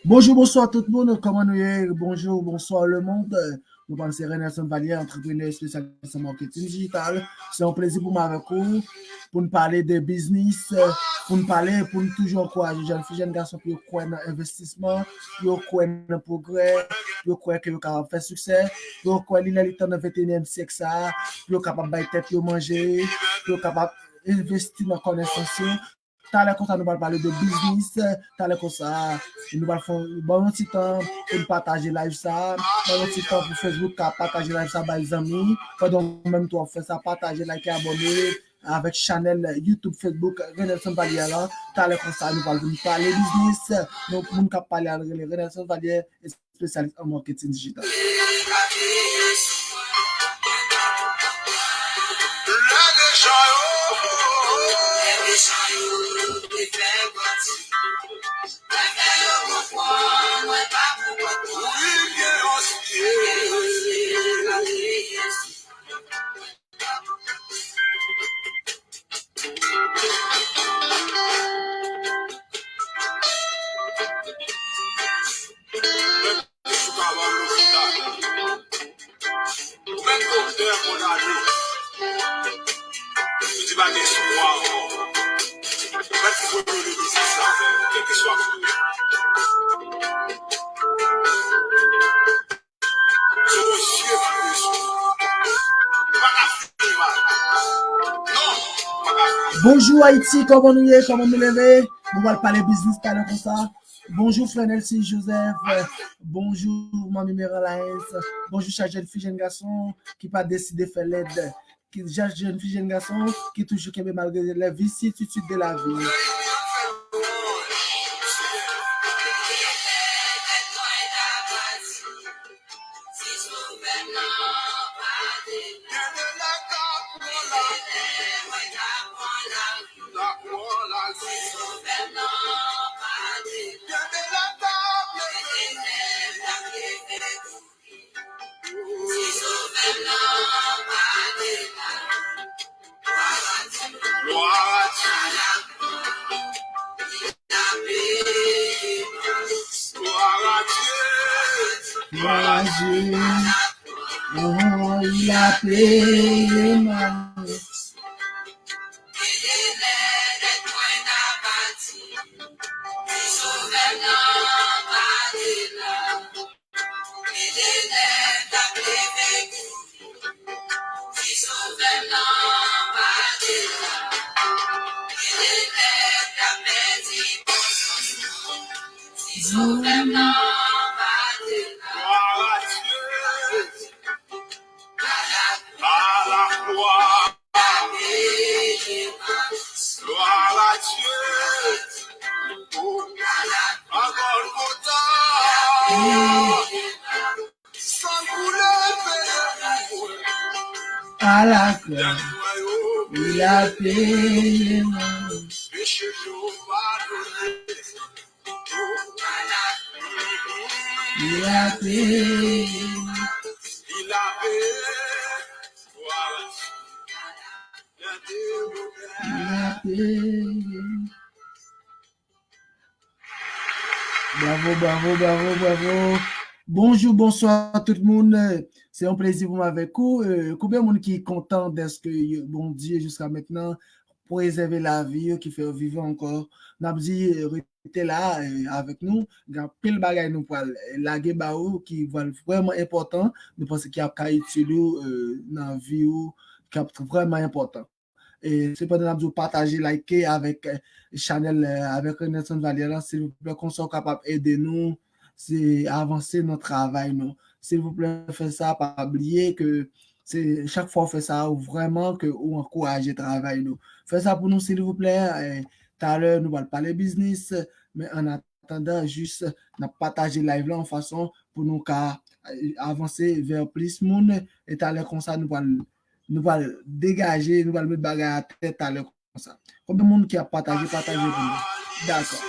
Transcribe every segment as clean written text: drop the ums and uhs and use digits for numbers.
Bonjour, bonsoir tout le monde. Comment nous est? Bonjour, bonsoir le monde. Nous parlons de Renaissance Valier, entrepreneur spécialiste en marketing digital. C'est un plaisir pour moi avec vous, pour nous parler de business, pour nous parler, pour nous toujours encourager jeunes filles, jeunes garçons, pour croire dans l'investissement, pour croire dans le progrès, pour croire que vous capable faire succès, pour croire qu'il est le temps dans le 21e siècle, ça, pour capable de tête, pour manger, pour capable d'investir dans la connaissance. T'as l'air comme ça, nous allons parler de business. T'as l'air comme ça, nous allons faire un bon petit temps pour partager live ça. Un petit temps pour Facebook, partager live ça avec les amis. Pendant même toi, faire ça, partager, liker, abonner avec channel YouTube, Facebook, Renaissance Valier là. T'as l'air comme ça, nous allons parler business. Donc, nous allons parler avec Renaissance Valier, spécialiste en marketing digital. Bonjour Haïti, comment nous est, comment nous levez? On va parler business parler comme ça. Bonjour Flanel C. Joseph, bonjour Mami Meralaïs, bonjour chaque jeune fille, jeune garçon qui pas décidé de faire l'aide, qui jeune fille, jeune garçon qui toujours qui malgré la vicissitude de la vie. Oh, il a payé ma à la croix, il a payé ma il a payé. Bravo, bravo, bravo, bravo. Bonjour, bonsoir à tout le monde. C'est un plaisir pour moi avec vous. Combien de monde qui est content d'être que bon Dieu jusqu'à maintenant préserver la vie, qui fait vivre encore. N'a dit rester là avec nous. Il y a pile bagaille nous pour laguer baou qui va vraiment important. Nous pensons qu'il y a cahier sur nous dans la vie qui est vraiment important. Et c'est pas de partager, liker avec Chanel, avec Renaissance Valier, s'il vous plaît, qu'on soit capable d'aider nous, c'est avancer notre travail, nous. S'il vous plaît, faites ça, pas oublier que c'est chaque fois on fait ça, vraiment que on encourage le travail, nous. Faites ça pour nous, s'il vous plaît. Tout à l'heure, nous allons parler business, mais en attendant, juste partager live là en façon pour nous avancer vers plus de monde. Et tout à l'heure, comme ça, nous allons nous allons dégager, nous allons mettre bagarre à tête à l'heure comme ça. Combien de monde qui a partagé pour nous? D'accord.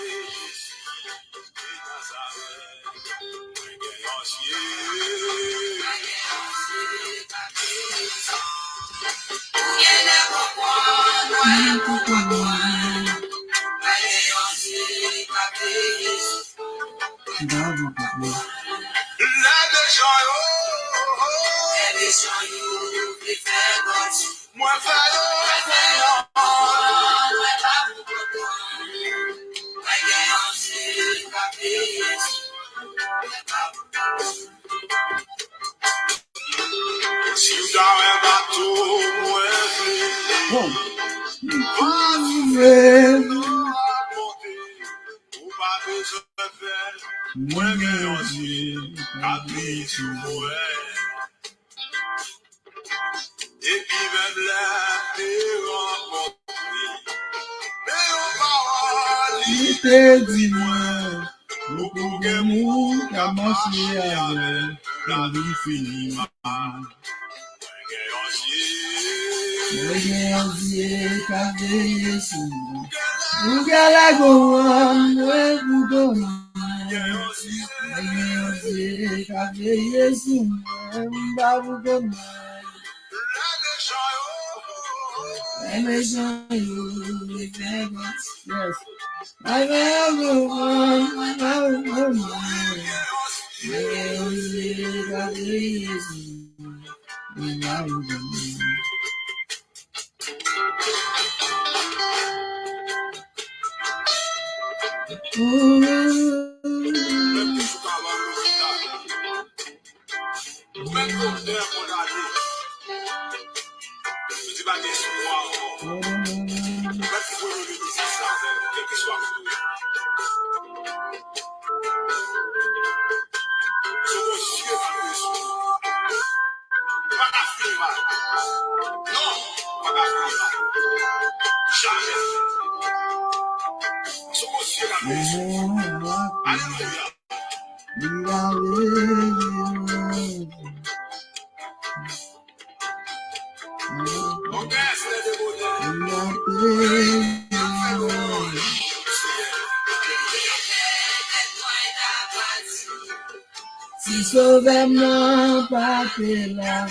Si sauvement pas là,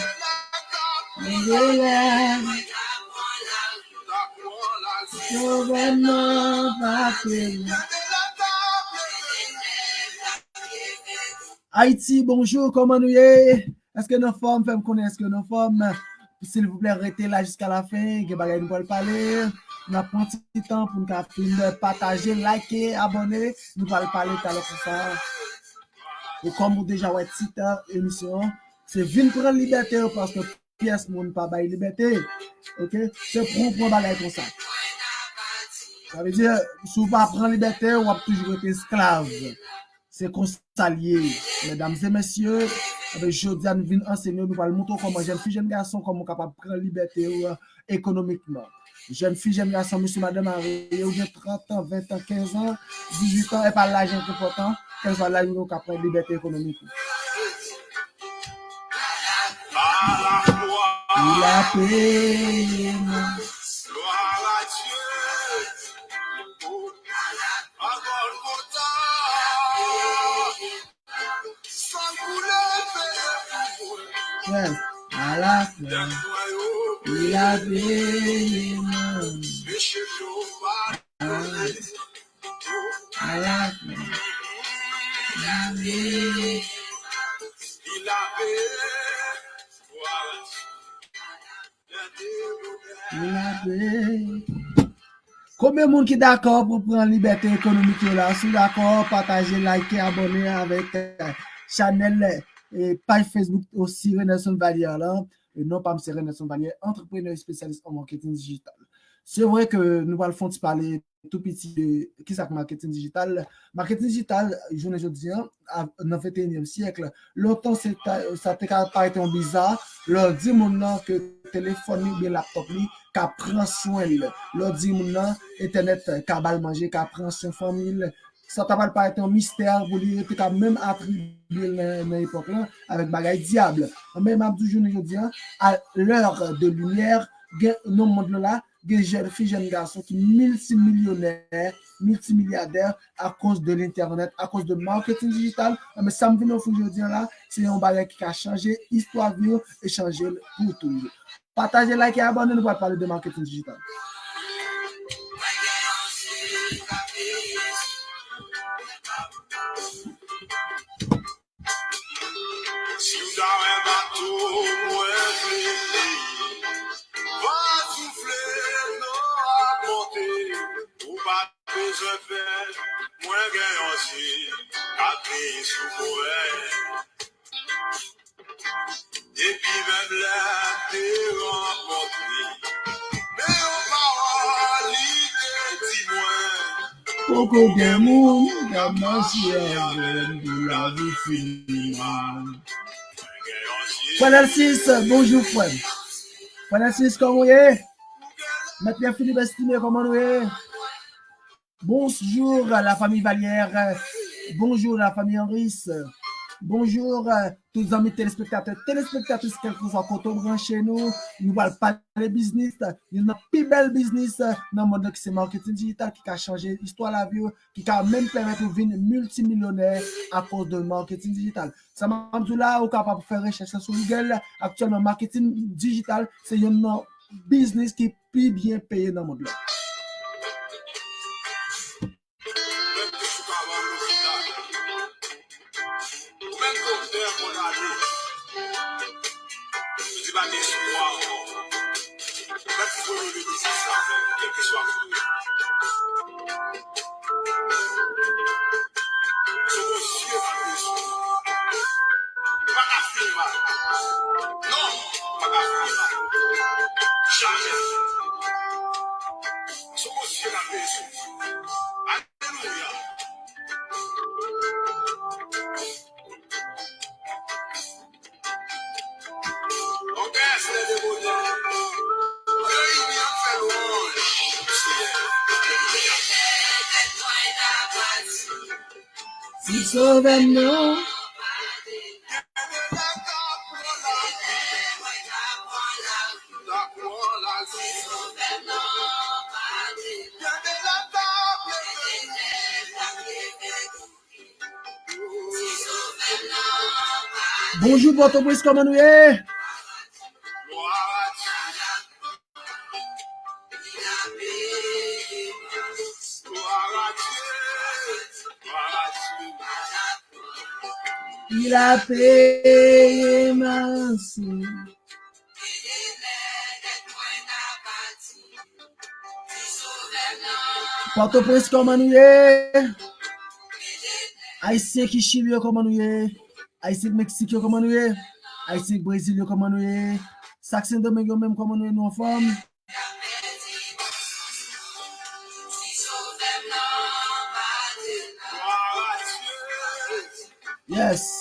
sauvement pas là. Haïti, bonjour, comment nous y est? Est-ce que nos femmes, faites me connaître, est-ce que nos femmes, s'il vous plaît, restez là jusqu'à la fin, que bagay nous allons parler. Nous avons un petit temps pour nous partager, liker, abonner, nous allons parler tout à l'heure pour ça. Et comme vous déjà avez cette émission, c'est venir prendre liberté parce que pièce monde pas bail liberté. OK? C'est pour prendre bagay comme ça. Ça veut dire si vous pas prendre liberté, vous avez toujours été esclave. C'est comme ça lié. Mesdames et messieurs, je dis à nous venir enseigner, nous allons montrer comment jeune fille, jeune garçon, comment capable prendre liberté économiquement. Jeune fille, jeune garçon, monsieur, madame, marié, ou bien 30 ans, 20 ans, 15 ans, 18 ans, et pas l'âge important, quel soit l'âge où on peut prendre liberté économique. Il a payé. Yes, à la fin, il a payé. À la fin, il a payé. Combien de monde qui est d'accord pour prendre liberté économique là? Si d'accord, partagez, likez, abonnez avec Chanel et page Facebook aussi Renaissance Valier là. Et non pas M. Renaissance Valier, entrepreneur spécialiste en marketing digital. C'est vrai que nous allons parler tout petit de qui c'est marketing digital. Marketing digital, je ne dis pas, dans le 21e siècle, longtemps ça n'a pas été bizarre. Leur dit maintenant que téléphone ou bien laptop li ka prend soin leur dit maintenant internet ka bal manger ka prend soin famille ça t'a pas été un mystère pour lui, tu as même attribué dans l'époque là, avec bagaille diable. Même à aujourd'hui, à l'heure de lumière, dans le monde là, des jeunes filles, jeunes garçons qui multimillionnaires, multimilliardaires à cause de l'internet, à cause de marketing digital. Mais ça me vient aujourd'hui là, c'est un bagage qui a changé l'histoire vie et changé pour toujours. Partagez, likez et abonnez-vous pour parler de marketing digital. Et puis même là, t'es rencontré. Mais on parle, dis-moi. Beaucoup de monde, la de la vie finale. Francis, bonjour frère. Francis, comment vous êtes? Maintenant, Philippe Estimé, comment vous êtes? Bonjour la famille Valière. Bonjour la famille Henris. Bonjour tous les amis téléspectateurs, téléspectatrices, quel que soit quand on branche chez nous, nous allons parler de business, il y a un plus bel business dans le monde qui c'est marketing digital qui a changé l'histoire de la vie, qui a même permis de devenir multimillionnaire à cause de marketing digital. Ça m'a dit là, on est capable de faire recherche sur Google, actuellement marketing digital, c'est un business qui est plus bien payé dans le monde là. Si sauvez-nous. Bonjour, Port-au-Prince, comment nous est? Il a payé ma soul. Port-au-Prince, comment nous est? Haïtien qui Chili, comment nous est? Haïtien Mexique, comment nous est? Haïtien Brésil, comment nous est? Saxon Domingo, même comment nous est, nous en forme? Yes.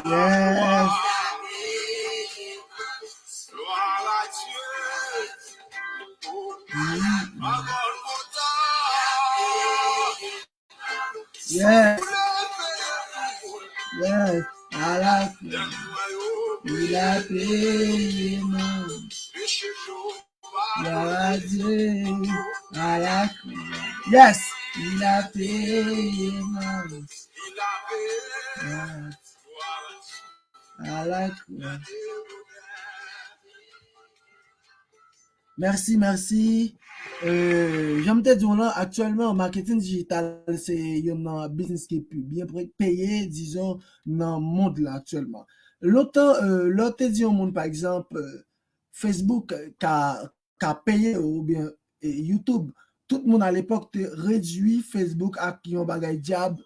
Yes. Yes. Yes. I like it. Il a payé mon. I like it. Yes. Il a payé mon. Yes. I like it. Merci, merci. J'aime te dire là, actuellement, marketing digital, c'est un business qui est plus bien payé, disons, dans le monde là actuellement. L'autre dit au monde, par exemple, Facebook qui a payé ou bien YouTube, tout le monde à l'époque réduit Facebook à qui on bagaille diable,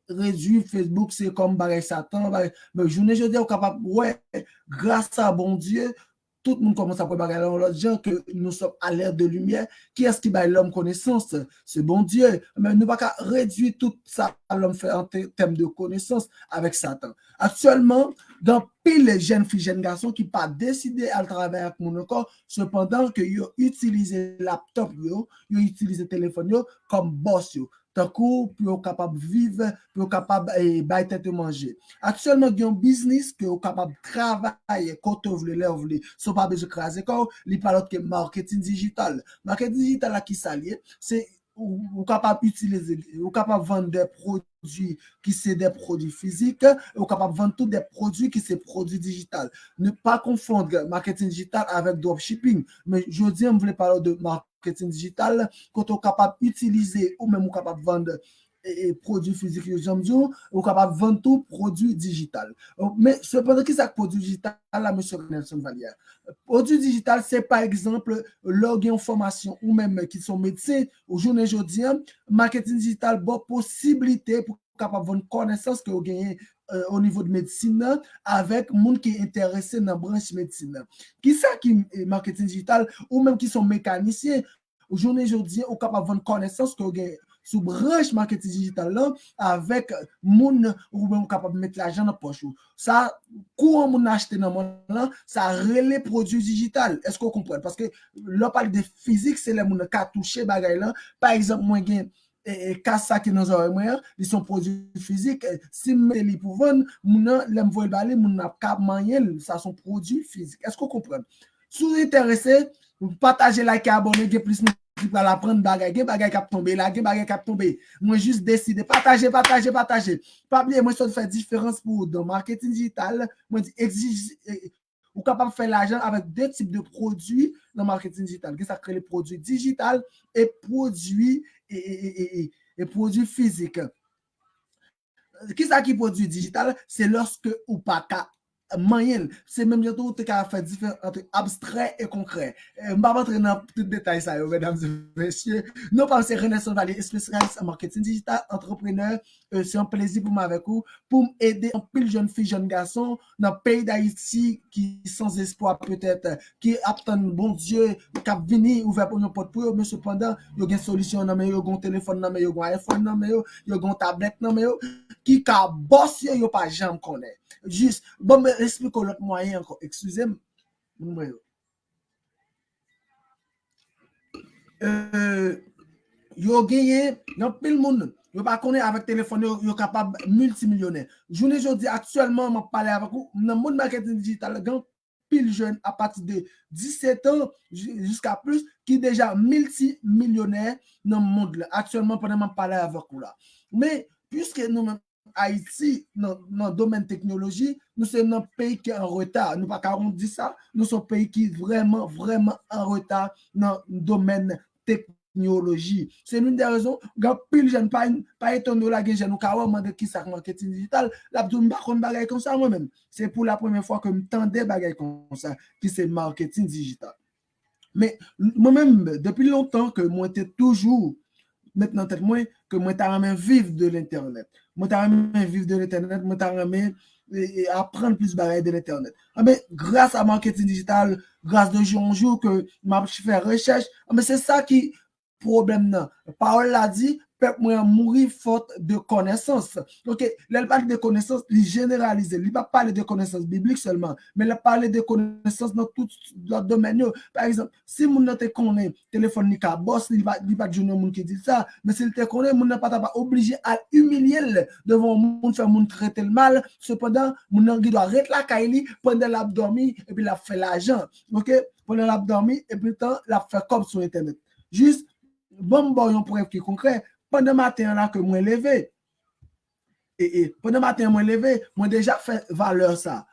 réduit Facebook, c'est comme bagaille Satan, mais je ne dis pas capable, ouais, grâce à bon Dieu, tout le monde commence à préparer l'autre gens que nous sommes à l'ère de lumière. Qui est-ce qui bat l'homme connaissance? C'est bon Dieu. Mais nous ne pouvons pas réduire tout ça à l'homme fait en termes de connaissance avec Satan. Actuellement, dans pile les jeunes filles, jeunes garçons qui pas décidé à travailler avec mon corps, cependant que ils utilisent laptop, ils utilisent téléphone comme boss. tant pour capable vivre, pour capable bailler tête manger. Actuellement, il y a un business que vous capable travailler quand vous voulez, sans pas besoin de craser quand il parle de marketing digital. Marketing digital à qui s'allie, c'est ou capable utiliser, ou capable vendre des produits qui sont des produits physiques, ou capable vendre tous des produits qui sont produits digitales. Ne pas confondre marketing digital avec dropshipping. Mais je dis, on voulait parler de marketing digital quand on est capable d'utiliser ou même on est capable de vendre produits physiques, ou capable de vendre tout produit digital. Mais cependant, qui est produit digital là, M. Nelson Vallière? Produit digital, c'est par exemple login formation ou même qui sont médecins aujourd'hui, marketing digital, bon possibilité pour capable vendre connaissance que vous gagnez au niveau de médecine avec monde qui est intéressé dans la branche médecine. Qui ça qui est marketing digital ou même qui sont mécaniciens aujourd'hui, vous capable vendre connaissance que vous gagnez sous branche marketing digital là avec moun ou même capable mettre l'argent dans poche. Ça courant moun acheter dans monde là, ça relais produits digital. Est-ce qu'on comprend? Parce que là parle de physique, c'est les moun qui toucher bagay là. Par exemple, moi gain kassa qui nous a moi, ils sont produits physiques. Si me li pour vendre, moun l'aime voyer balé, moun n'a cap manuel, ça sont produits physiques. Est-ce qu'on comprend? Si vous intéressé, partagez, like, abonnez, plus pour apprendre bagay qui tomber là, bagay qui tomber. Moi juste décider partager. Pas oublier moi ça fait différence pour dans marketing digital, moi dit exige ou capable faire l'argent avec deux types de produits dans marketing digital. Qui ça crée les produits digital et produits et produits physiques. Qui ça qui produit digital, c'est lorsque ou pas moyen, c'est même bientôt qui a fait différence entre abstrait et concret. Je ne vais pas rentrer dans tout détail ça, mesdames et messieurs. Nous pensons René Vallière, spécialiste en marketing digital, entrepreneur. C'est un plaisir pour moi avec vous, pour m'aider un pile jeune fille, jeune garçon dans le pays d'Haïti qui sans espoir peut-être, qui attendent bon Dieu, qui a venu ouvert pour une porte pour eux, mais cependant, il y a une solution, il y a un téléphone, il y a un iPhone, il y a une tablette, qui a bossé, il n'y a pas jamais connaît. Juste, bon, mais explique l'autre moyen encore. Excusez-moi. Yo gagné, dans pile monde. Yo pas connaît avec téléphone, yo capable multimillionnaire. Journée aujourd'hui actuellement, m'a parlé avec vous dans monde marketing digital, gang pile jeune à partir de 17 ans jusqu'à plus qui déjà multimillionnaire dans le monde actuellement pendant m'a parlé avec vous là. Mais puisque nous Haïti, dans le domaine technologie, nous sommes un pays qui est en retard. Nous ne pouvons pas dire ça. Nous sommes un pays qui est vraiment en retard dans le domaine technologie. C'est l'une des raisons. Quand pile jeune, pas étonné la guerre, nous avons demandé qui ça marketing digital. Là, je ne sais pas comme ça moi-même. C'est pour la première fois que je m'entendais bagaille comme ça, qui c'est marketing digital. Mais moi-même, depuis longtemps que moi, j'étais toujours maintenant tête moi que moi t'as vivre de l'internet. Moi t'as vivre de l'internet, moi t'as apprendre plus de l'internet. Mais grâce à marketing digital, grâce de jour en jour que m'a fait recherche, mais c'est ça qui problème là. Parole l'a dit, peuple moi mourir faute de connaissances. OK, elle parle de connaissances, il généralise, il pas parler de connaissances bibliques seulement, mais il parle de connaissances dans tout le domaine. Par exemple, si mon te connaît téléphone ni ka boss, il pas de monde qui dit ça, mais s'il te connaît, mon n'a pas obligé à humilier devant monde faire monde traiter le mal. Cependant, mon qui doit arrêter la caille pendant l'abdomen et puis la fait l'argent. OK, pendant l'abdomen et puis temps la fait comme sur internet. Juste bon un preuve qui est concret. Pendant matin là que moi levé et pendant matin moi levé, moi déjà fait valeur ça.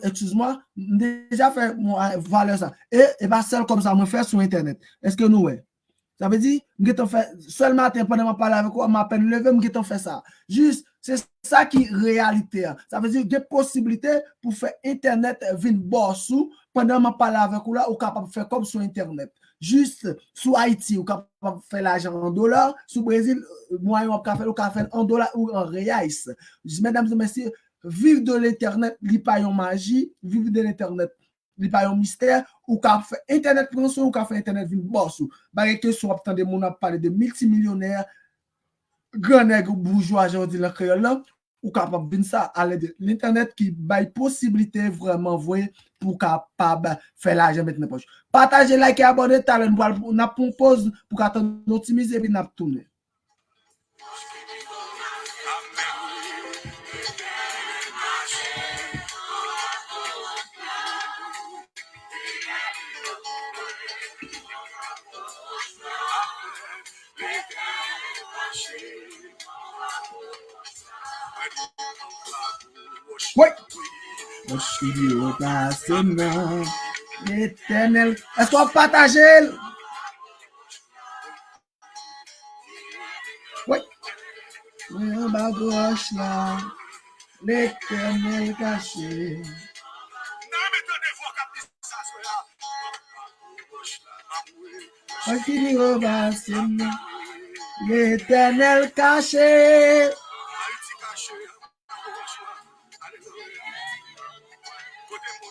Excuse-moi, déjà fait valeur ça. Et pas seul comme ça moi faire sur internet. Est-ce que nous ouais? Ça veut dire que fait seul matin pendant ma parler avec quoi m'a peine levé me fait ça. Juste c'est ça qui réalité. Ça veut dire des possibilités pour faire internet vinn bossou pendant ma parler avec vous là ou capable faire comme sur internet. Juste sous Haïti, ou capable de faire l'argent en dollars, sous Brésil, moyen on peut faire en dollars ou en reais. Mesdames et messieurs, vivre de l'internet, il n'y a pas de magie, vivre de l'internet, il n'y a pas de mystère, ou qu'a fait internet pension, ou qu'a fait internet vin boss. Parce que sur obtenir des monde a parlé de multimillionnaires, grand nègre bourgeois, j'ai dit le créole là, ou capable de ça à l'aide de l'internet qui baille possibilité vraiment vrai pour capable faire l'argent maintenant poche. Partagez, like et abonnez, talent, on a une pause pour attendre optimiser et puis n'a tourner. vidéo passe non. L'éternel. Est-ce qu'on partage? Oui. En bas gauche là. L'éternel caché. Vidéo passe non. L'éternel caché.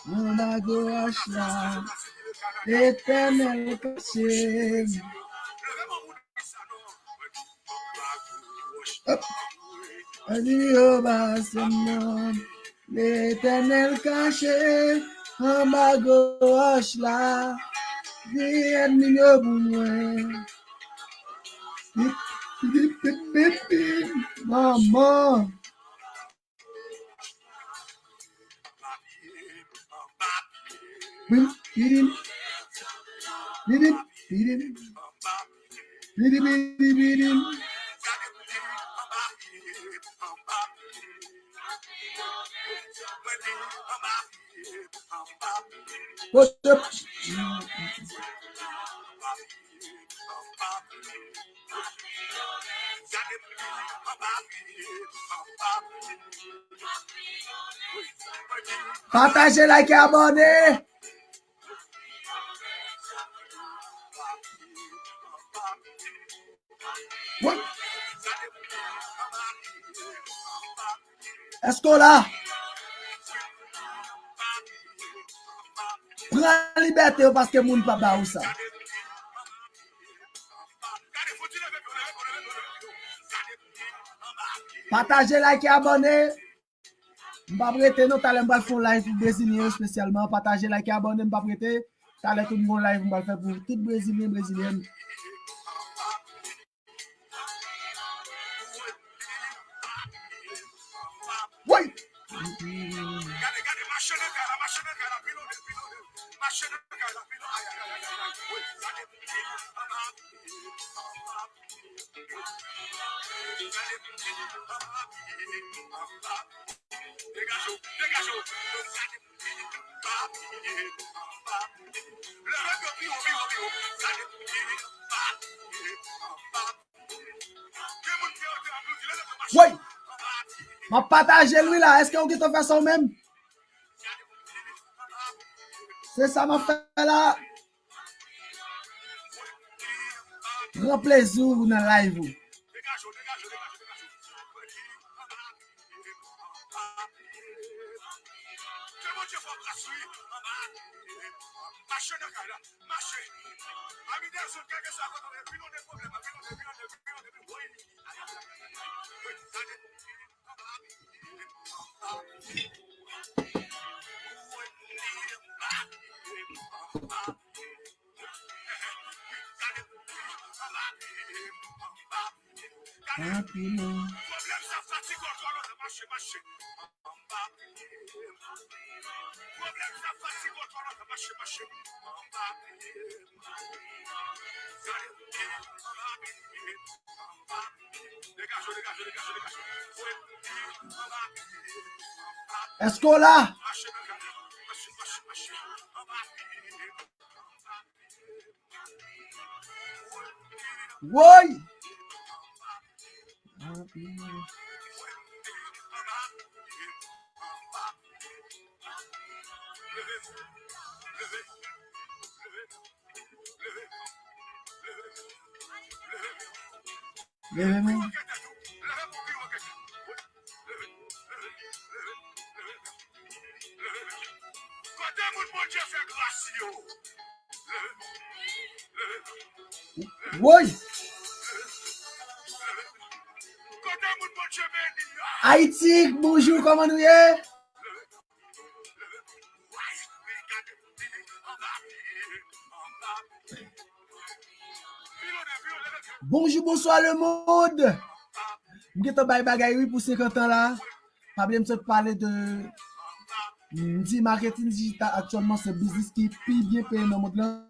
En bas gauche là. L'éternel caché. Vidéo passe non. L'éternel caché. En bas gauche là. L'éternel maman. What's up? Partagez, likez, abonnez. Ouais. Est-ce qu'on l'a? Prends la liberté parce que mon papa ou ça. Partagez, likez, abonnez. Je ne vais pas prêter, nous allons faire un live brésilien spécialement. Partagez, likez, abonnez, je ne vais pas prêter. Ça allait tout le monde live, on va le faire pour tout Brésilien, brésilienne. Oui! Oui! Je vais partager lui là. Est-ce qu'on peut faire ça même? C'est ça, m'a fait là. Grand plaisir dans le live. Est-ce qu'on l'a? Oui! Levez-moi. Oui! Haïti, bonjour, comment nous est? Bonjour, bonsoir le monde. Je vais te bagaille pour 50 ans là. Pas bien me parler de marketing digital. Actuellement, c'est business qui est plus bien payé dans le monde là.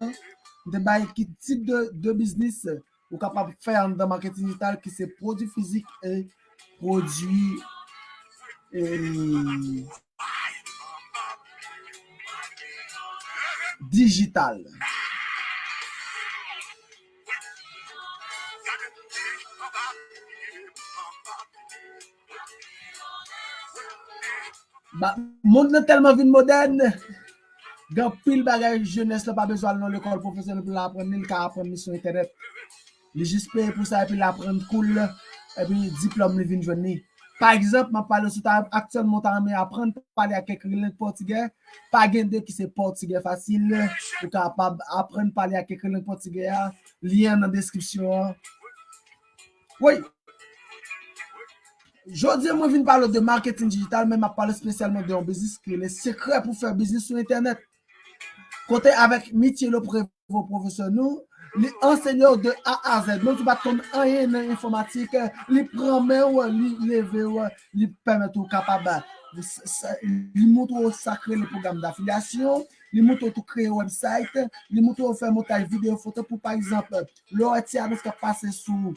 De quel type de business ou capable de faire dans le marketing digital qui c'est produits physiques et produits digital. Monde tellement vie moderne. Gan pile bagay jeunesse là pas besoin dans l'école professionnelle pour l'apprendre, il ka apprendre sur internet. Il juste paye pour ça et puis l'apprendre cool et puis diplôme il vient joindre. Par exemple, m'a parlé sur actuellement t'as apprendre parler à quelqu'un de portugais, pas gain qui c'est portugais facile, ou capable apprendre parler à quelqu'un de portugais, lien dans description. Oui. Aujourd'hui, moi je viens parler de marketing digital, mais je parle spécialement de un business qui est les secrets pour faire business sur internet. Côté avec métier le vos professionnels, les enseignants de A à Z, même si tu ne connais rien dans l'informatique, les promets, les lever, les permettent aux capables, les montrent sacré les programmes d'affiliation, les montrent tout créer un website, les montrent faire montage vidéo photo pour par exemple, l'ORTIA qui passe sous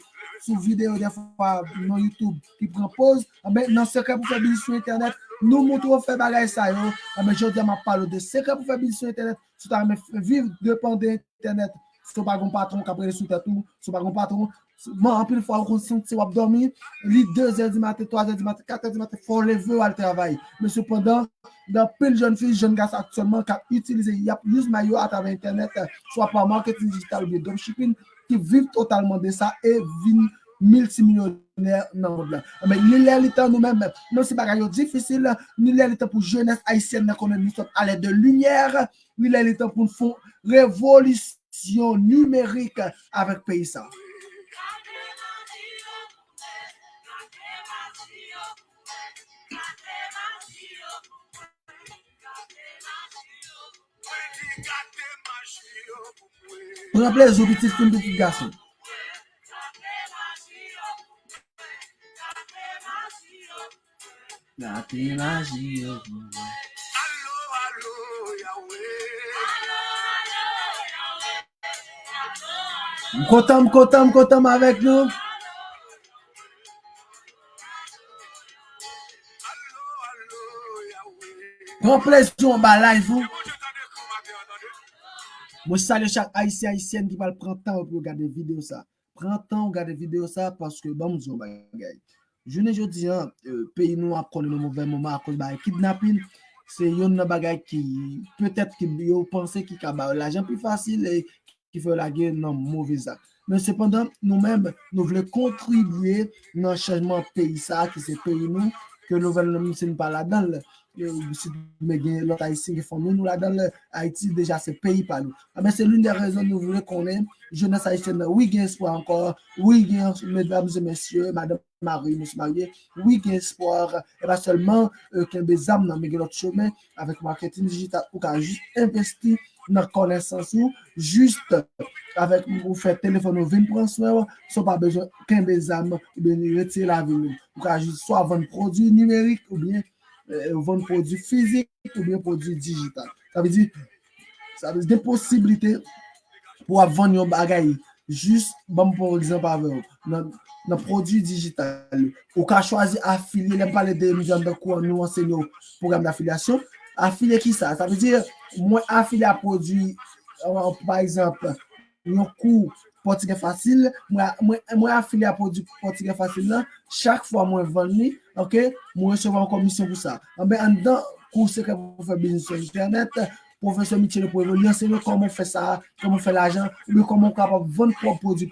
vidéo des fois dans YouTube qui prend pause, dans ce secret pour faire business sur internet, nous montrons faire bagage ça yo, je dis ma parle de secret pour faire business sur internet, si tu as vivre dépend d'internet. Si tu n'as pas un patron qui a pris sous ta tour, si tu n'as pas un patron, moi, en plus, il faut qu'on tu vas dormir, les 2h du matin, 3h du matin, 4h du matin, il faut lever à le travail. Mais cependant, dans plein de jeunes filles, jeunes garçons actuellement, qui utilisent, il y a plus maillot à travers Internet, soit par marketing digital ou bien dropshipping, qui vivent totalement de ça et vivent multimillionnaires dans le monde. Mais l'élite nous-mêmes, même si c'est difficile, l'élite pour jeunesse haïtienne, nous sommes à l'aide de lumière, l'élite pour nous faire révolution numérique avec pays ça. On a plaisir aux petits films de petits garçons. Content avec nous. Grand plaisir en bas live. Moi, salue chaque haïtien haïtienne qui va prendre temps pour regarder vidéo ça. Prends temps pour regarder vidéo ça parce que bon nous bagay. Je ne dis pas pays nous a connu le mauvais moment à cause de kidnapping. C'est une bagay qui peut-être qui yo penser qui ka l'argent plus facile et qui fait la guerre non mauvais acte. Mais cependant nous-mêmes nous voulons contribuer dans le changement pays ça qui c'est pays nous que nous voulons c'est pas là-dedans. Si l'autre Haïtien qui font nous là-dedans, Haïti déjà c'est pays par nous. Mais c'est l'une des raisons que nous voulons qu'on ait jeunesse haïtienne. Oui, il y a espoir encore. Oui, il y a mesdames et messieurs, madame Marie, monsieur marié. Oui, il y a espoir. Et pas seulement qu'il y a des âmes dans l'autre chemin avec marketing digital ou qu'on a juste investi dans la connaissance ou juste avec vous faire téléphone ou 20 soin, sans pas besoin qu'un des âmes ou bien retirer la vie. Ou qu'on a juste soit vendre produits numériques ou bien vendre produits physiques ou bien produits digital. Ça veut dire des possibilités pour vendre un bagage juste bon par exemple avec dans produit digital ou qu'a choisi affilier les parler de nous de quoi nous enseignons programme d'affiliation affilier qui ça veut dire moi affilier à produit par exemple un cours portugais facile moi affilié à produit portugais facile là chaque fois moi vendre OK moi recevoir une commission pour ça ben en dedans cours secret pour faire business sur internet professeur Michel pour évoluer enseigner comment faire ça comment faire l'argent ou comment capable vendre propre produit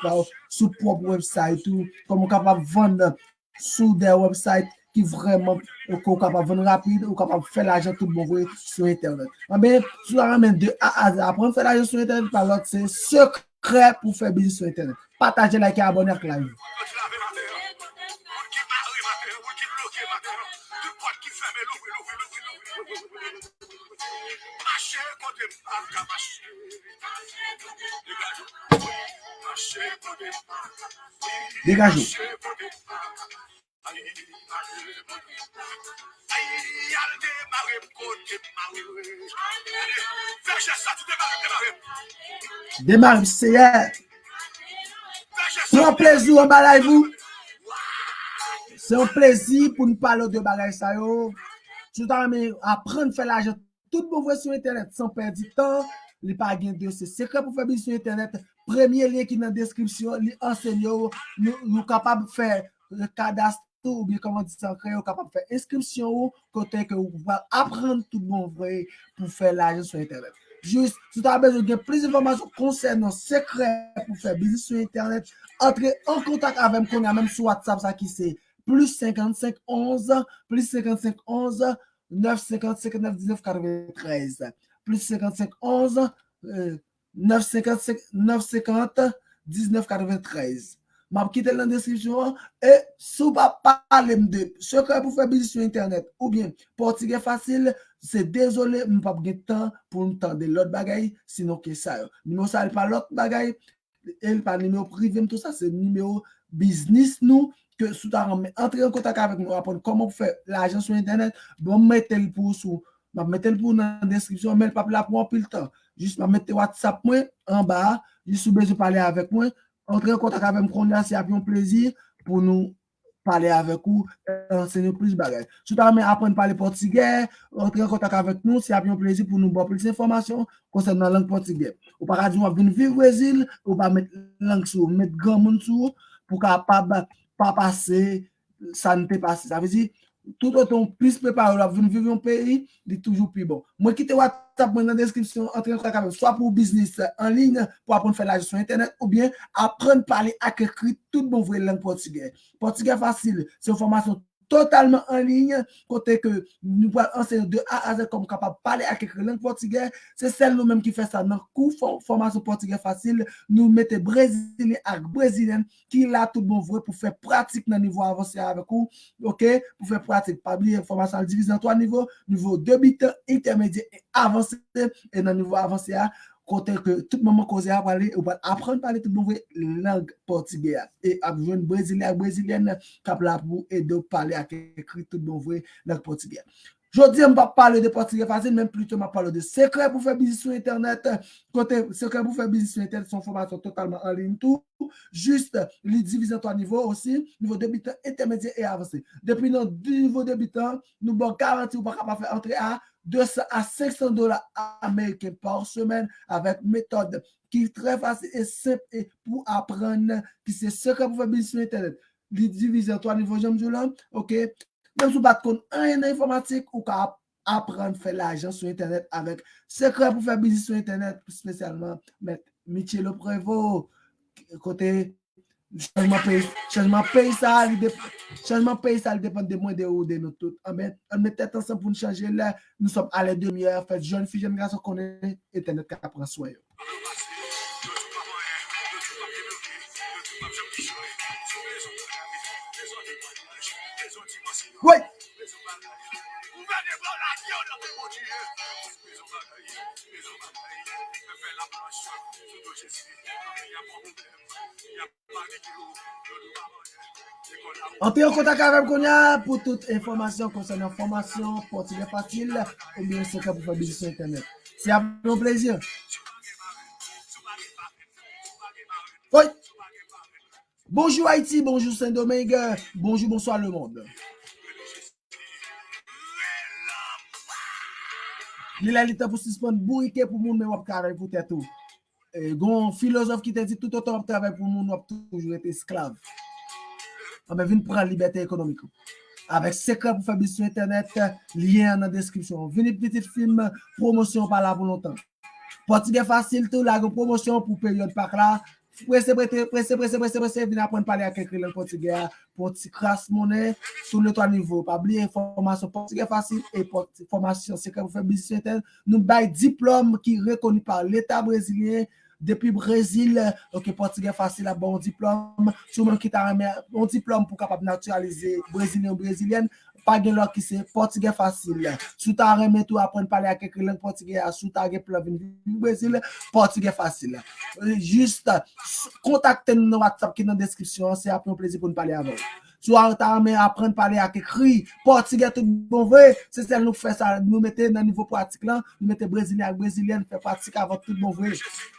sur propre website ou comment capable vendre sur des websites qui vraiment qu'on capable vendre rapide ou capable faire l'argent tout bon vrai sur internet ben tu la ramène de A à Z apprendre faire l'argent sur internet par l'autre c'est secret pour faire business sur internet partagez like et abonnez à la live. Dégagez. Démarre, c'est un plaisir en bas vous. C'est un plaisir pour nous parler de bagages ça yo. Tu t'as apprendre à faire l'argent tout bon vrai sur Internet sans perdre du temps. Les pas gain de ce secret pour faire business sur Internet. Premier lien qui est dans la description, les enseignants, nous capables de faire le cadastre ou bien comment dire ça, capable de faire inscription côté que vous pouvez apprendre tout bon vrai pour faire l'argent sur Internet. Juste, si tu as besoin de plus d'informations concernant secret pour faire business sur Internet, entrez en contact avec moi, même sur WhatsApp, ça qui c'est plus 55 11, plus 55 11, 955 919 93. Plus 55 11, 955 950 19 93. Je quitte dans la description et si vous ne parlez de secret pour faire business sur Internet ou bien portugais facile, c'est désolé, je n'ai pas de temps pour entendre l'autre bagaille, sinon que ça. Numéro ça, pas l'autre bagaille, et pas numéro privé, tout ça, c'est numéro business nous que si tu entrer en contact avec nous, apprendre comment faire l'argent sur Internet, bon, mettez le pour sous. Je vais mettre le pour dans la description, mais pas là pour un peu le temps. Juste, je mettre WhatsApp moi, en bas, juste besoin de parler avec moi. Entrez en contact avec moi, c'est un plaisir pour nous parler avec vous, enseigner plus de bagages. Si tu as apprendre à parler portugais, entrez en contact avec nous, c'est un plaisir pour nous avoir plus d'informations concernant la langue portugaise. Ou par exemple, on va venir vivre au Brésil, ou va mettre langue sur, mettre grand monde sur, pour capable pas passer, ça ne peut passer. Ça veut dire, tout autant plus préparé à venir vivre un pays, c'est toujours plus bon. Moi, quitte WhatsApp dans la description, entre en contact avec soit pour business en ligne, pour apprendre à faire la gestion Internet, ou bien apprendre à parler à écrire tout bon vrai langue portugaise. Portugais facile, c'est une formation totalement en ligne, côté que nous pouvons enseigner de A à Z comme capable de parler avec la langue portugaise. C'est celle nous-mêmes qui fait ça dans le cours formation portugais facile. Nous mettons Brésilien avec Brésilien qui l'a tout bon vrai pour faire pratique dans le niveau avancé avec vous. OK? Pour faire pratique, pas oublier formation divisée en 3 niveaux. Niveau débutant, intermédiaire et avancé. Et dans le niveau avancé, côté que tout le monde cause à parler, ou va apprendre à parler tout le monde langue portugaise et à besoin brésilien brésilienne capable pour aider à parler à écrire tout le monde langue portugaise. Je dis, je ne vais pas parler de portugais facile, même plutôt, je vais parler de secret pour faire business sur Internet. Côté secret pour faire business sur Internet, son formation totalement en ligne, tout. Juste, les diviser en 3 niveaux aussi, niveau débutant, intermédiaire et avancé. Depuis notre niveau débutant, nous avons garanti, on ne va pas faire entrer à 200 à 500 dollars américains par semaine avec méthode qui est très facile et simple et pour apprendre, qui c'est secret pour faire business sur Internet. Les diviser en 3 niveaux, j'aime là, OK? Même si vous ne connaissez rien en informatique, vous pouvez apprendre à faire l'argent sur Internet avec secret pour faire business sur Internet, spécialement Michel Prévost, côté changement pays, ça dépend de moi, de où, de nous tous. On met tête ensemble pour nous changer là. Nous sommes à la demi-heure. Fait jeune fille, jeune garçon qu'on est Internet qui apprend soin. Oui. Entrez en contact avec Konya pour toute information concernant formation, portugais facile ou bien secret pour faire business sur Internet. C'est un plaisir. Oui. Bonjour Haïti, bonjour Saint-Domingue, bonjour, bonsoir le monde. Il a l'état pour suspendre bourriquet pour moun, mais on travaille pour tout. Un philosophe qui t'a dit tout autant travail pour moun, on toujours été esclave. On va venir prendre la liberté économique. Avec secret pour faire business sur Internet, lien dans la description. Venez petit film, promotion par là pour longtemps. Portugais facile, tout la promotion pour période par là. Pressez, venez apprendre à parler avec quelqu'un en portugais pour petit crasse monnaie sur le 3 niveaux. Pas oublier formation portugais facile et formation secret pour faire business sur Internet. Nous avons diplôme qui est reconnu par l'État brésilien. Depuis Brésil, ok, portugais facile, un bon diplôme. Souvent qui t'a un bon diplôme pour capable naturaliser brésilien ou brésilienne. Pas de l'autre qui c'est portugais facile. Si tu as remis tout apprendre à parler avec quelqu'un langue portugais, si tu as un plan du Brésil, portugais facile. Juste contactez-nous dans WhatsApp qui est dans la description. C'est un plaisir pour nous parler avec. Si tu as apprendre à parler avec écrit, portugais tout bon vrai, c'est ça nous fait ça. Nous mettons dans le niveau pratique là, nous mettons brésilien avec brésilienne, faire pratique avec tout bon vrai.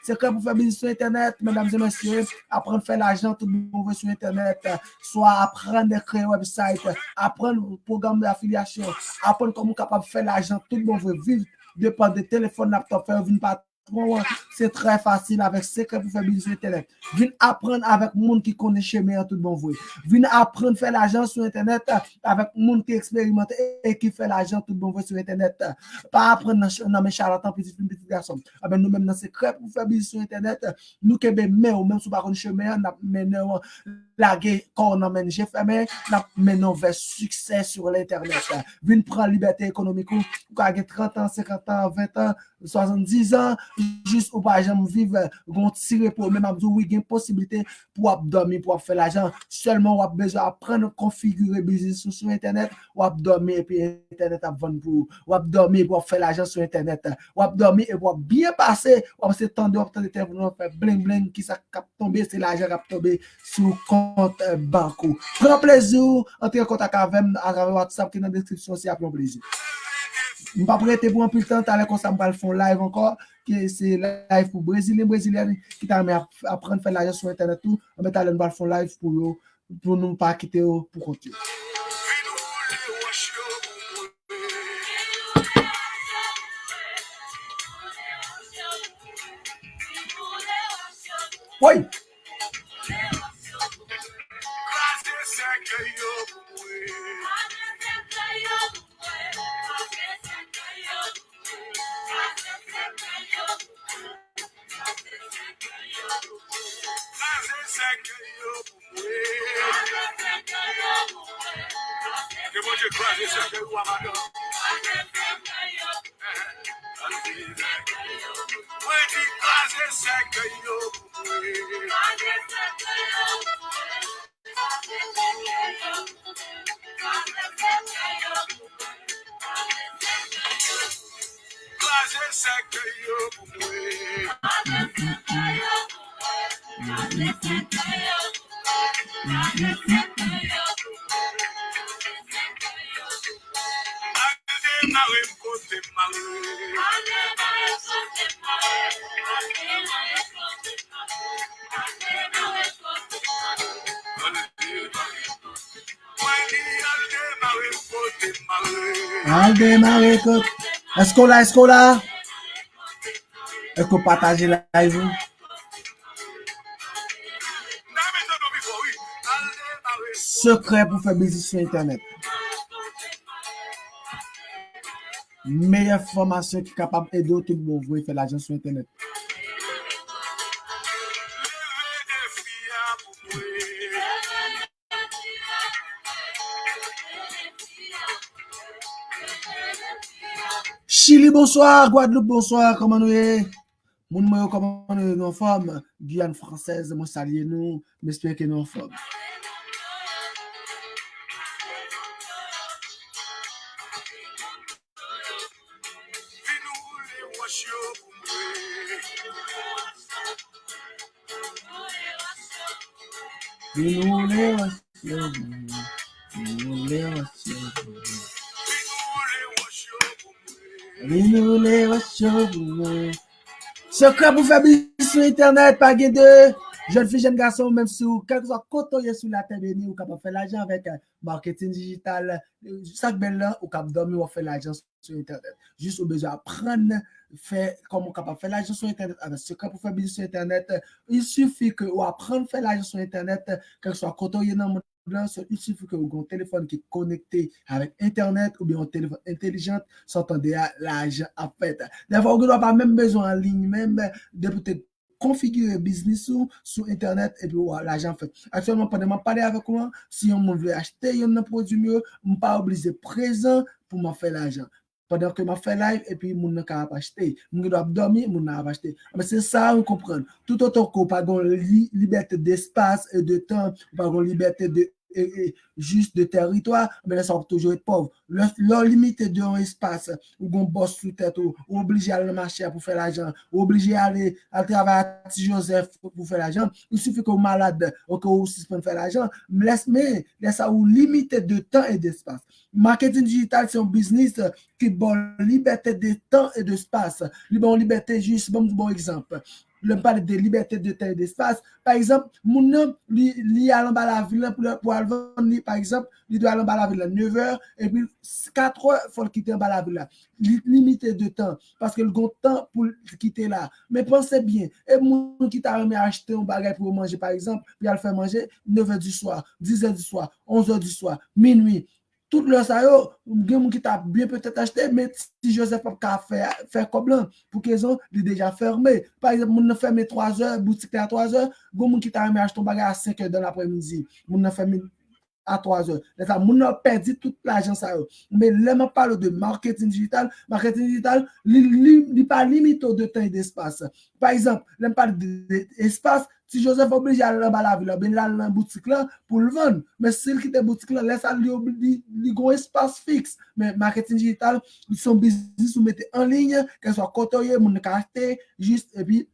C'est que pour faire business sur Internet, mesdames et messieurs, apprendre à faire l'argent tout bon vrai sur Internet, soit apprendre à créer un website, apprendre le programme d'affiliation, apprendre comment capable de faire l'argent tout bon vrai, vivre dépend de téléphone, laptop, vin pas. C'est très facile avec secret pour faire business sur Internet. Viens apprendre avec le monde qui connaît chemin tout bon vrai. Viens apprendre à faire l'argent sur Internet avec le monde qui expérimente et qui fait l'argent tout bon vrai sur Internet. Pas apprendre dans mes charlatans petit garçon. Nous même dans secret pour faire business sur Internet, nous qui même même sur par chemin, nous la guerre qu'on emmène j'ai fait mais nous vers succès sur l'internet. Viens prendre liberté économique ou 30 ans, 50 ans, 20 ans, 70 ans juste ou pas jamais vivre gon tirer pour même abdou oui une possibilité pour dormir pour faire l'argent seulement on a besoin apprendre configurer business sur internet ou dormir et puis internet à vendre pour ou dormir pour faire l'argent sur internet ou dormir et pour bien passer on se tendre téléphone faire bling bling qui ça cap tomber c'est l'argent cap tomber sur compte banco. Prends plaisir entrer en contact avec WhatsApp qui dans la description si a prend plaisir. Je ne vais pas prêter pour un peu de temps, comme ça, je vais faire live encore, c'est live pour Brésiliens qui t'apprennent à faire l'argent sur Internet, tout, on va faire live pour nous pas quitter pour continuer. Oui. Est-ce qu'on l'a? Est-ce qu'on partage la live? Secret pour faire business sur Internet. Meilleure formation qui est capable d'aider tout le monde à faire l'argent sur Internet. Chili, bonsoir. Guadeloupe, bonsoir. Comment nous est? Mon comment nous est en forme? Guyane française, moi saluer nous. J'espère que nous en forme. Secret pour faire business sur Internet, pas de jeunes filles, jeunes garçons, même sur quel que soit côté sur la terre bénie, ou capable faire l'argent avec marketing digital, chaque belle là, ou capable dormir ou faire l'argent sur Internet. Juste au besoin d'apprendre faire comment capable faire l'argent sur Internet avec secret pour faire business sur Internet. Il suffit que ou apprendre à faire l'argent sur Internet, quel que soit côté dans le monde. Il suffit que vous ayez un téléphone qui est connecté avec Internet ou bien un téléphone intelligent, s'entendez à l'argent à fait. Des fois, vous n'avez pas même besoin en ligne, même de peut-être configurer business sur Internet et puis l'argent fait. Actuellement, pendant que je parle avec moi, si on veut acheter un produit mieux, je ne suis pas obligé présent pour me faire l'argent. Pendant que je fais live et puis je ne peux pas acheter. Je dois dormir, je ne peux pas acheter. Mais c'est ça, on comprend. Tout autant qu'on n'a pas de liberté d'espace et de temps, pas de liberté de juste de territoire, mais ça va toujours être pauvre. Leur limite de un espace où on bosse sous tête, ou obligé à aller marcher pour faire l'argent, ou obligé à aller à travailler à Petit Joseph pour faire l'argent. Il suffit que vous malade ou que vous suspendez faire l'argent, mais laisse ça ou limite de temps et d'espace. Marketing digital, c'est un business qui donne liberté de temps et d'espace. Liberté, juste, bon exemple. le parle de liberté de temps et d'espace. Par exemple, mon homme, il a en bas la ville pour aller vendre, par exemple, il doit aller en bas la ville à 9h, et puis 4h, il faut quitter en bas la ville là. Limité de temps, parce que le bon temps pour quitter là. Mais pensez bien, et mon qui t'a remis acheter un bagage pour manger, par exemple, puis il le faire manger 9h du soir, 10h du soir, 11h du soir, minuit. Tout le ça yo, gen qui t'a bien peut-être acheté, mais si Joseph a faire comme là, pour qu'ils ont déjà fermé. Par exemple, moun nan fermé 3h, boutique à 3h, gen qui t'a remis acheter un bagage à 5h dans l'après-midi. Moun nan fermé à 3h. Ça, moun a perdu toute l'argent ça yo. Mais là, on parle de marketing digital, il pas limité de temps et d'espace. Par exemple, là, on parle d'espace. Si Joseph oblige à aller dans la ville, il a dans boutique là pour le vendre. Mais s'il quitte la boutique là, laisse lui un espace fixe. Mais marketing digital, son business, vous mettez en ligne, qu'elle soit côtoyée, mon acheter, juste, et puis,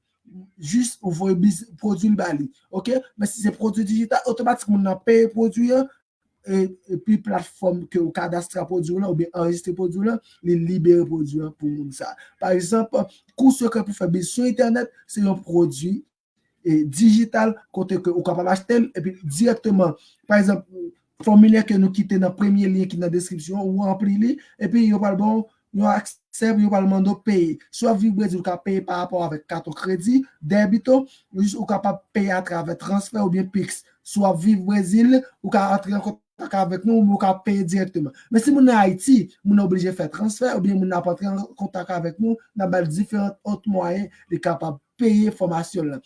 juste, vous voyez produit le bali. OK? Mais si c'est produit digital, automatiquement, on paye produit, et puis plateforme que au cadastre produit là ou bien enregistrer produit là, les libérer produit pour ça. Par exemple, cours secret pour faire business sur internet, c'est un produit et digital côté que vous capable acheter et puis directement par exemple formulaire que nous quitter dans premier lien qui dans description ou remplir et puis il va bon nous accepte il va demander payer soit vivre vous capable payer par rapport avec carte crédit débito ou capable payer à travers transfert ou bien Pix soit vivre Brésil ou capable entrer en contact avec nous ou capable payer directement mais si vous en Haïti vous êtes obligé de faire transfert ou bien vous n'avez pas entrer en contact avec nous dans différents autres moyens de capable payer formation là.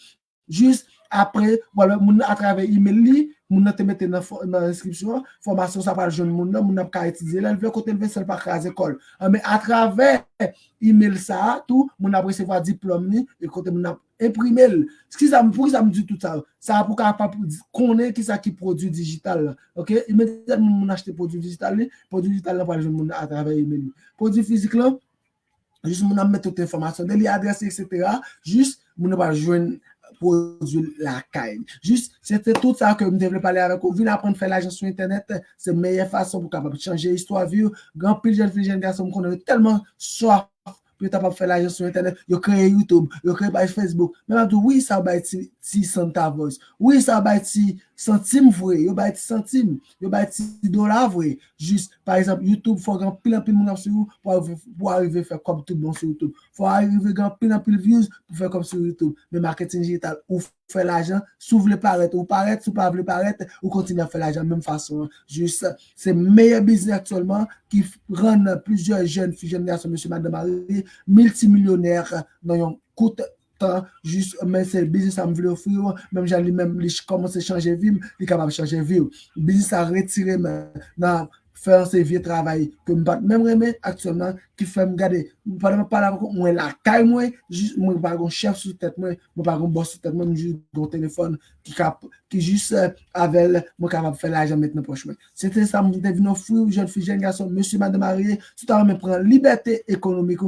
Juste après, voilà, à travers email, mon te mettre dans l'inscription, formation, ça va jeune monde, mon n'a pas étudier, là, il veut côté le seul pas à l'école. Mais à travers email ça, tout, mon a recevoir diplôme, et côté mon a imprimé. Pour ça me dit tout ça? Ça pour capable connaître qui ça qui produit digital. OK? Immédiatement, mon acheter produit digital, là, pour jeune monde à travers email. Produit physique là, juste mon a mettre toute information, des adresses, etc. Juste, mon n'a pas joindre produit la caille. Juste, c'était tout ça que je devais parler avec vous. Venez apprendre à faire l'argent sur Internet. C'est la meilleure façon pour capable changer l'histoire. Grand pile de jeunes garçons qui ont tellement soif pour capable faire l'argent sur Internet. Ils créent YouTube, ils créent page Facebook. Même oui, ça va être 600 voice. Oui, ça va être centimes vrai. Ils va être centimes. Ils va être $. Vrai. Juste, par exemple, YouTube, il faut grand pile de monde sur vous pour arriver à faire comme tout le monde sur YouTube. Il faut arriver à grand pile de views pour faire comme sur YouTube. Mais marketing digital, ou faire l'argent, si vous voulez paraître, ou paraître, si vous ne voulez paraître, ou continuer à faire l'argent de la même façon. Juste, c'est le meilleur business actuellement qui rend plusieurs jeunes filles, jeunes garçons, monsieur, madame, Marie, multimillionnaires dans un court temps, juste, mais c'est le business à me veut offrir, même j'ai même commencé à changer de vie, il est capable de changer de vie. Le business à retirer maintenant, faire ce vieux travail que même remettre actuellement qui fait me garder pas là moi la caille moi juste moi pas un chef sur tête moi pas un boss sur tête moi juste un téléphone qui juste avec moi capable faire l'argent maintenant proche moi c'était ça me devine offrir jeune fille jeune garçon monsieur madame marié tout à me prendre liberté économique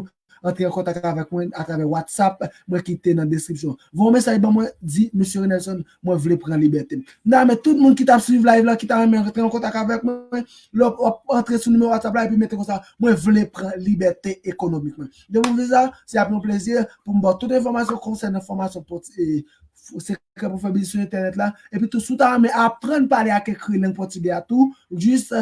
entrer en contact avec moi à travers WhatsApp, moi qui était dans la description. Vos messages, moi, dit, monsieur Nelson, moi, je voulais prendre liberté. Non, mais tout le monde qui t'a suivi live là, qui t'a rentré en contact avec moi, entrer sur le numéro WhatsApp là et puis mettre comme ça, moi, je voulais prendre liberté économique. De vous ça, c'est un plaisir pour me donner toute information concernant l'information pour c'est pour faire business sur internet là et puis tout sous tard mais apprendre à parler à quelqu'un langue portugais à tout juste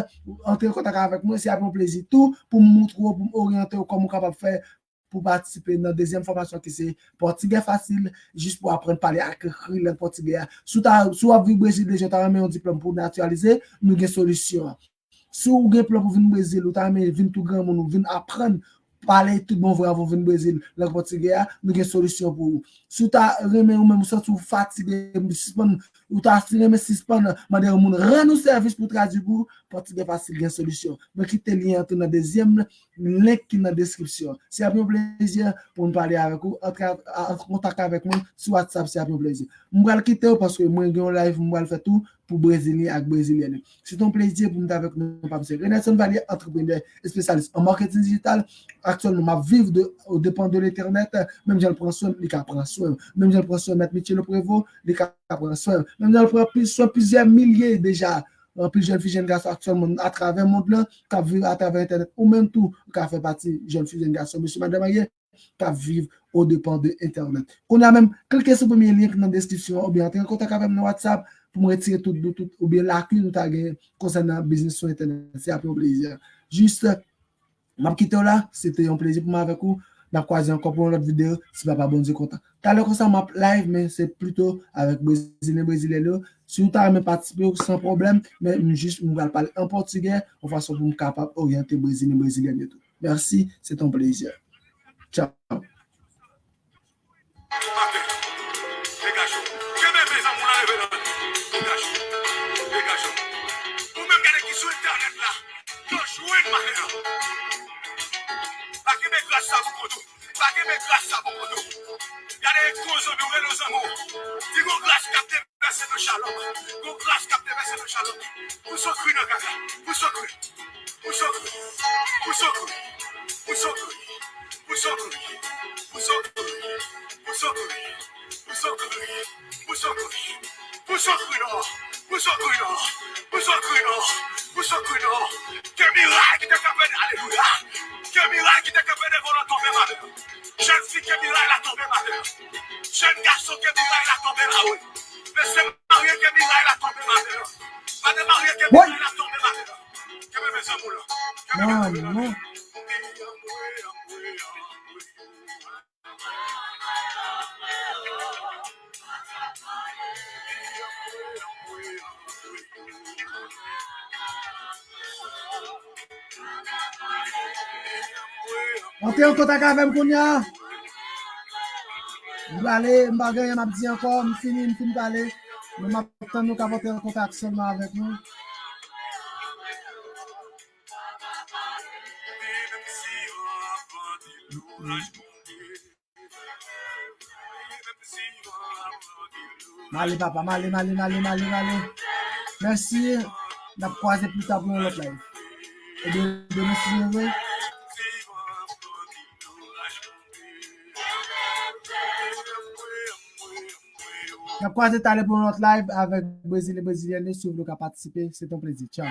entrer en contact avec moi c'est un plaisir tout pour me montrer pour m'orienter comment capable faire pour participer dans la deuxième formation qui c'est portugais facile juste pour apprendre à parler à quelqu'un langue portugais sous à vivre Brésil déjà t'as un diplôme pour naturaliser nous avons solution si vous avez un plan pour venir au Brésil ou t'as venir tout grand monde venir apprendre parler tout bon vrai avant venir au Brésil langue portugais nous avons solution pour vous si tu as remis ou même si tu es fatigué ou tu as remis suspendre demander au monde rend nous service pour traduire pour portugais facile une solution mais quittez le lien dans la deuxième link qui est dans la description c'est un plaisir pour me parler avec vous en contact avec moi sur WhatsApp c'est un plaisir je vais quitter parce que moi j'ai un live je vais faire tout pour Brésiliens et Brésiliennes. C'est un plaisir pour nous avec nous. Renelson Valier, entrepreneur et spécialiste en marketing digital. Actuellement, je vis au dépend de l'Internet. Même je le prends soin, il prend soin. Même je le prends soin, M. Michel Le Prévost, il prend soin. Même je le prends soin plusieurs milliers déjà. Plus jeunes filles, jeunes garçons actuellement à travers le monde là, qui vivent à travers Internet, ou même tout, qui fait partie jeunes filles, jeunes garçons. Monsieur, madame, qui vivent au dépend de Internet. On a même cliqué sur le premier lien dans la description ou bien entrer en contact avec nous WhatsApp pour me retirer tout ou bien la clé nous taguer concernant business sur Internet. C'est un plaisir. Juste, je quitte là. C'était un plaisir pour moi avec vous. On a croisé encore pour une autre vidéo. Si pas bon Dieu content. Tout à l'heure, ça m'a live, mais c'est plutôt avec Brésilien. Si vous avez participé sans problème, mais juste, on va parler en portugais, de façon pour être capable d'orienter Brésilien et tout. Merci, c'est un plaisir. Ciao. Non. Entrez en contact avec Kounia. Je vais aller, je vais m'a dit encore, je finis de parler. Mais maintenant, nous avons en contact seulement avec nous. Allez, papa, allez. Merci. On va croiser plus tard pour l'autre live. Et de me suivre. On va croiser tout à l'heure pour notre live avec Brésilien sur le cas participer. C'est un plaisir. Ciao.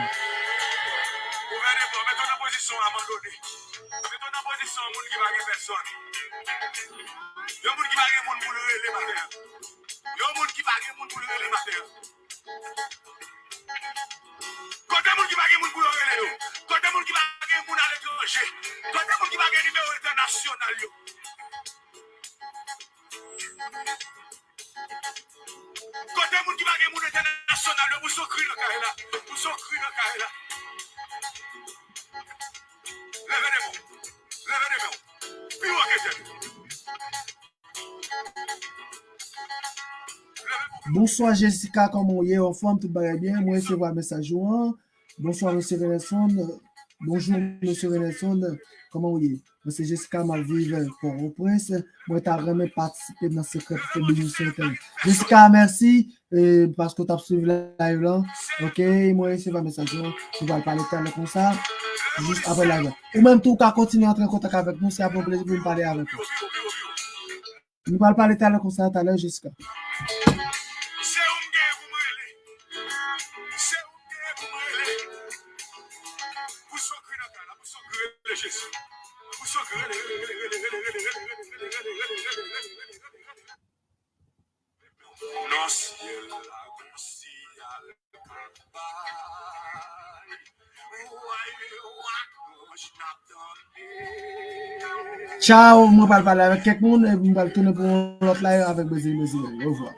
Bonsoir Jessica, comment vous êtes? En forme, tout va bien. Moi, je vois un message. Bonsoir Monsieur Renelson. Bonjour Monsieur Renelson. Comment vous êtes? Moi, c'est Jessica, ma vive pour au prince. Moi, tu as vraiment participé dans ce secret de bénédiction. Jessica, merci parce que tu as suivi le live là. Ok, moi, je vois un message. Je vais parler de comme ça. Juste après la live. Ou même tout cas continuer à entrer en contact avec nous. C'est un plaisir de parler avec vous. Nous allons parler tout à l'heure comme ça, tout à l'heure, Jessica. Ciao, je vais parler avec quelqu'un et je vais tourner pour l'autre live avec Brésil. Au revoir.